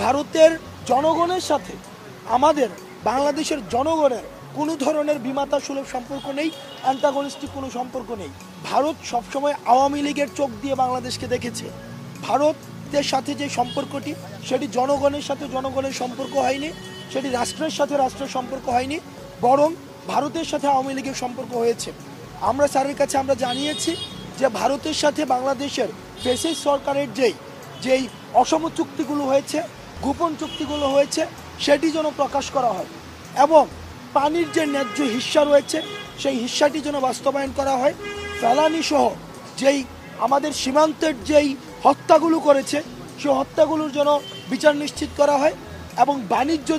ভারতের জনগণের সাথে আমাদের বাংলাদেশের জনগণের কোনো ধরনের বিমাতা সুলভ সম্পর্ক নেই, অ্যান্টাগনিস্টিক কোনো সম্পর্ক নেই। ভারত সবসময় আওয়ামী লীগের চোখ দিয়ে বাংলাদেশকে দেখেছে। ভারতের সাথে যে সম্পর্কটি সেটি জনগণের সাথে জনগণের সম্পর্ক হয়নি, সেটি রাষ্ট্রের সাথে রাষ্ট্রের সম্পর্ক হয়নি, বরং ভারতের সাথে আওয়ামী লীগের সম্পর্ক হয়েছে। আমরা স্যারের কাছে আমরা জানিয়েছি যে ভারতের সাথে বাংলাদেশের ফ্যাসিস্ট সরকারের যেই অসম চুক্তিগুলো হয়েছে, গোপন চুক্তিগুলো হয়েছে, সেটি যেন প্রকাশ করা হয় এবং পানির যে ন্যায্য হিস্সা রয়েছে সেই হিস্সাটি যেন বাস্তবায়ন করা হয়। ফেলানি সহ যেই আমাদের সীমান্তের যেই হত্যাগুলো করেছে সেই হত্যাগুলোর যেন বিচার নিশ্চিত করা হয় এবং বাণিজ্য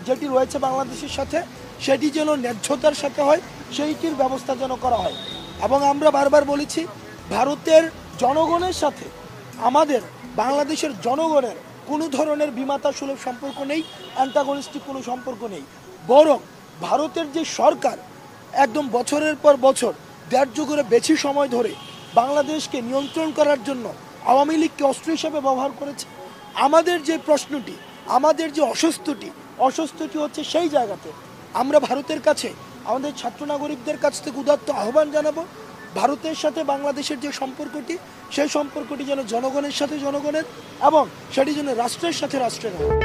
যেটি রয়েছে বাংলাদেশের সাথে সেটি যেন ন্যায্যতার সাথে হয়, সেইটির ব্যবস্থা যেন করা হয়। এবং আমরা বারবার বলেছি ভারতের জনগণের সাথে আমাদের বাংলাদেশের জনগণের কোনো ধরনের বিমাতা সুলভ সম্পর্ক নেই, অ্যান্টাগনিস্টিক কোনো সম্পর্ক নেই, বরং ভারতের যে সরকার একদম বছরের পর বছর 1.5 যুগের বেশি সময় ধরে বাংলাদেশকে নিয়ন্ত্রণ করার জন্য আওয়ামী লীগকে অস্ত্র হিসেবে ব্যবহার করেছে। আমাদের যে প্রশ্নটি, আমাদের যে অস্বস্তিটি হচ্ছে সেই জায়গাতে আমরা ভারতের কাছে আমাদের ছাত্র নাগরিকদের কাছ থেকে উদাত্ত আহ্বান জানাবো, ভারতের সাথে বাংলাদেশের যে সম্পর্কটি সেই সম্পর্কটি যেন জনগণের সাথে জনগণের এবং সেটি যেন রাষ্ট্রের সাথে রাষ্ট্রের হয়।